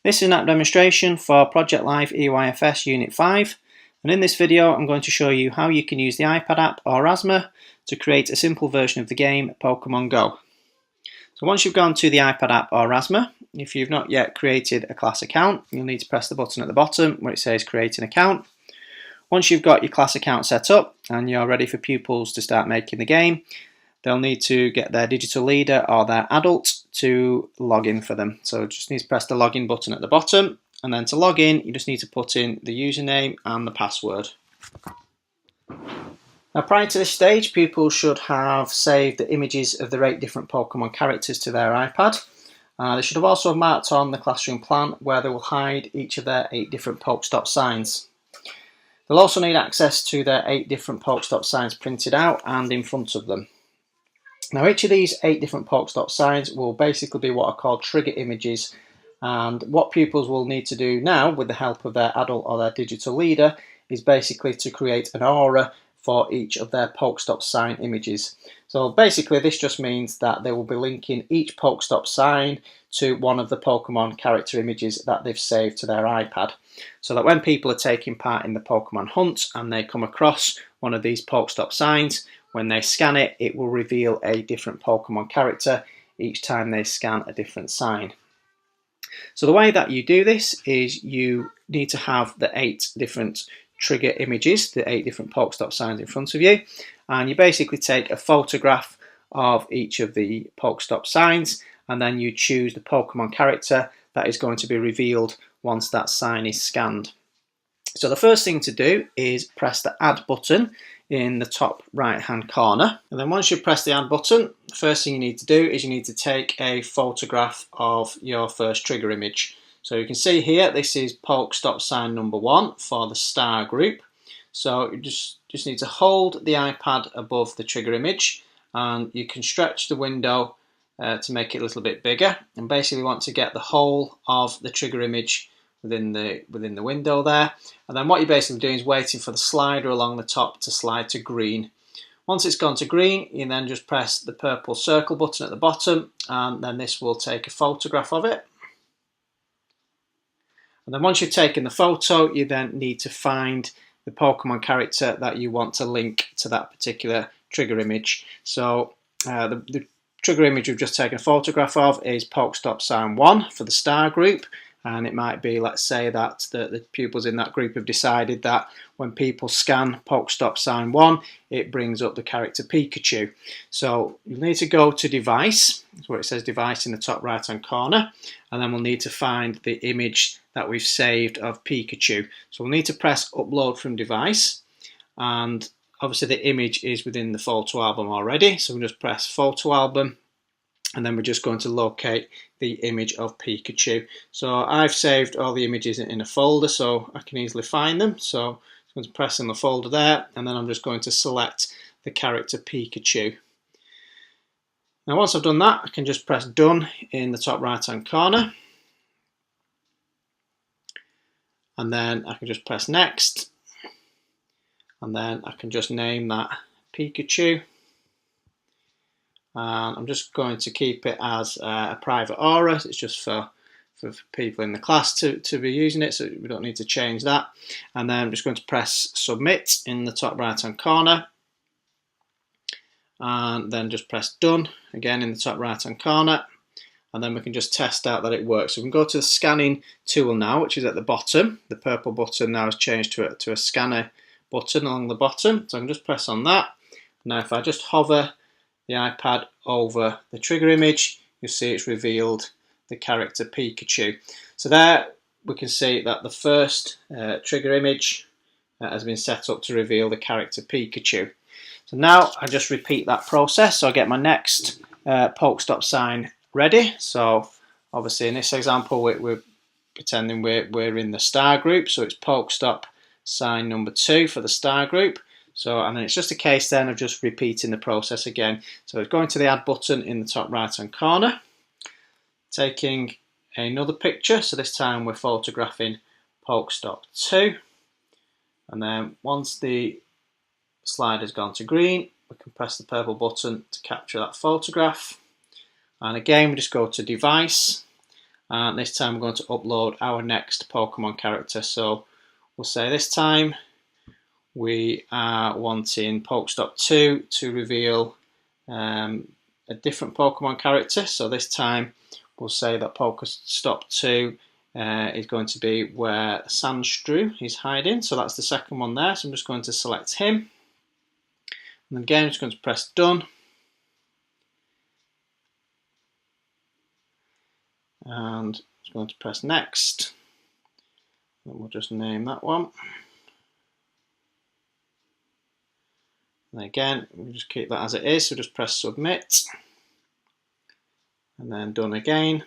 This is an app demonstration for Project Life EYFS Unit 5, and in this video I'm going to show you how you can use the iPad app Aurasma to create a simple version of the game Pokemon Go. So once you've gone to the iPad app Aurasma, if you've not yet created a class account, you'll need to press the button at the bottom where it says create an account. Once you've got your class account set up and you're ready for pupils to start making the game, they'll need to get their digital leader or their adult to log in for them. So just need to press the login button at the bottom, and then to log in you just need to put in the username and the password. Now prior to this stage, pupils should have saved the images of their 8 different Pokemon characters to their iPad. They should have also marked on the classroom plan where they will hide each of their 8 different Pokestop signs. They'll also need access to their 8 different Pokestop signs printed out and in front of them. Now each of these 8 different Pokestop signs will basically be what are called trigger images, and what pupils will need to do now with the help of their adult or their digital leader is basically to create an aura for each of their Pokestop sign images. So basically this just means that they will be linking each Pokestop sign to one of the Pokemon character images that they've saved to their iPad, so that when people are taking part in the Pokemon hunt and they come across one of these Pokestop signs, when they scan it, it will reveal a different Pokemon character each time they scan a different sign. So the way that you do this is you need to have the 8 different trigger images, the 8 different Pokestop signs in front of you, and you basically take a photograph of each of the Pokestop signs, and then you choose the Pokemon character that is going to be revealed once that sign is scanned. So the first thing to do is press the add button in the top right hand corner, and then once you've pressed the add button, the first thing you need to do is you need to take a photograph of your first trigger image. So you can see here this is Pokestop sign number 1 for the star group. So you just need to hold the iPad above the trigger image, and you can stretch the window to make it a little bit bigger, and basically want to get the whole of the trigger image within the window there. And then what you're basically doing is waiting for the slider along the top to slide to green. Once it's gone to green, you then just press the purple circle button at the bottom, and then this will take a photograph of it. And then once you've taken the photo, you then need to find the Pokemon character that you want to link to that particular trigger image. So the trigger image we've just taken a photograph of is Pokestop sign 1 for the star group. And it might be, let's say that the pupils in that group have decided that when people scan Pokestop sign 1, it brings up the character Pikachu. So you'll need to go to device, that's where it says device in the top right hand corner, and then we'll need to find the image that we've saved of Pikachu. So we'll need to press upload from device, and obviously the image is within the photo album already, so we'll just press photo album, and then we're just going to locate the image of Pikachu. So I've saved all the images in a folder so I can easily find them. So I'm going to press on the folder there, and then I'm just going to select the character Pikachu. Now once I've done that, I can just press done in the top right hand corner, and then I can just press next, and then I can just name that Pikachu. And I'm just going to keep it as a private aura. It's just for people in the class to be using it, so we don't need to change that. And then I'm just going to press submit in the top right hand corner, and then just press done again in the top right hand corner, and then we can just test out that it works. So we can go to the scanning tool now, which is at the bottom. The purple button now has changed to a scanner button along the bottom, so I can just press on that. Now if I just hover the iPad over the trigger image, you'll see it's revealed the character Pikachu. So there we can see that the first trigger image has been set up to reveal the character Pikachu. So now I just repeat that process. So I get my next Pokestop sign ready. So obviously in this example we're pretending we're in the star group, so it's Pokestop sign number 2 for the star group. So, and then it's just a case then of just repeating the process again. So it's going to the add button in the top right hand corner, taking another picture, so this time we're photographing Pokestop 2, and then once the slide has gone to green, we can press the purple button to capture that photograph, and again we just go to device, and this time we're going to upload our next Pokemon character. So we'll say this time we are wanting Pokestop 2 to reveal a different Pokemon character. So this time we'll say that Pokestop 2 is going to be where Sandshrew is hiding. So that's the second one there. So I'm just going to select him. And again, I'm just going to press done. And I'm going to press next. And we'll just name that one. And again, we'll just keep that as it is. So just press submit. And then done again.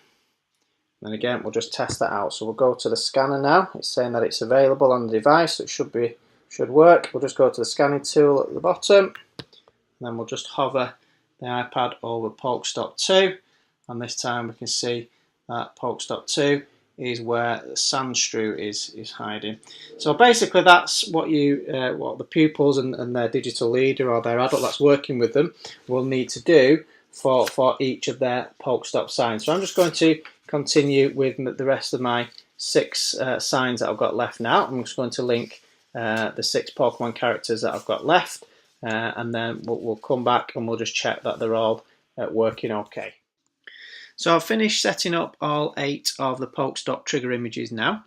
And again, we'll just test that out. So we'll go to the scanner now. It's saying that it's available on the device. So it should work. We'll just go to the scanning tool at the bottom. And then we'll just hover the iPad over Pokestop 2. And this time we can see that Pokestop 2 is where Sandshrew is hiding. So basically that's what what the pupils and their digital leader or their adult that's working with them will need to do for each of their Pokestop signs. So I'm just going to continue with the rest of my 6 signs that I've got left now. I'm just going to link the 6 Pokemon characters that I've got left, and then we'll come back and we'll just check that they're all working okay. So I've finished setting up all 8 of the Pokestop trigger images now,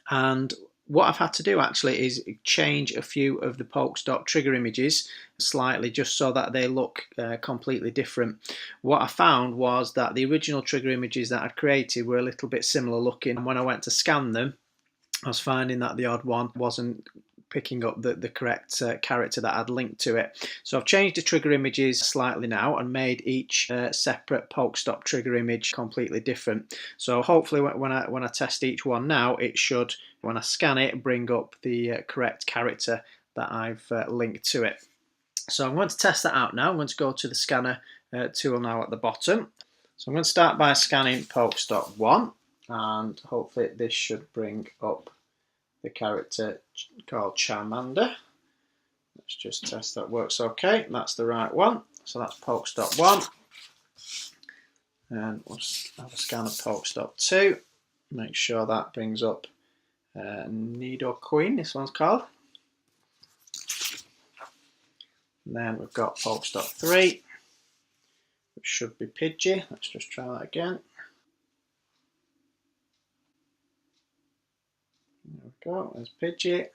and what I've had to do actually is change a few of the Pokestop trigger images slightly just so that they look completely different. What I found was that the original trigger images that I'd created were a little bit similar looking, and when I went to scan them I was finding that the odd one wasn't picking up the correct character that I'd linked to it. So I've changed the trigger images slightly now and made each separate Pokestop trigger image completely different. So hopefully when I test each one now, it should, when I scan it, bring up the correct character that I've linked to it. So I'm going to test that out now. I'm going to go to the scanner tool now at the bottom. So I'm going to start by scanning Pokestop 1, and hopefully this should bring up the character called Charmander. Let's just test that works okay. That's the right one. So that's Pokestop 1. And we'll have a scan of Pokestop 2. Make sure that brings up Nidoqueen, this one's called. And then we've got Pokestop 3, which should be Pidgey. Let's just try that again. There we go, there's Pidgey.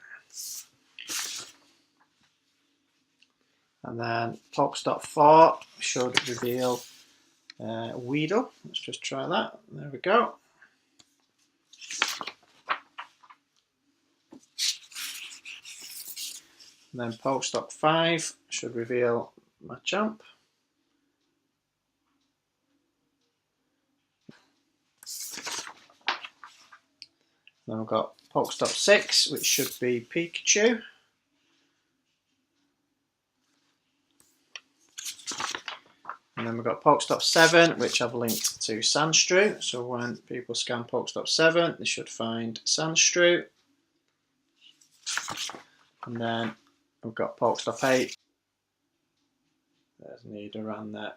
And then Pokestop 4 should reveal Weedle. Let's just try that. There we go. And then Pokestop 5 should reveal Machamp. Then we've got Pokestop 6, which should be Pikachu. And then we've got Pokestop 7, which I've linked to Sandshrew. So when people scan Pokestop 7, they should find Sandshrew. And then we've got Pokestop 8. There's Nidoran there.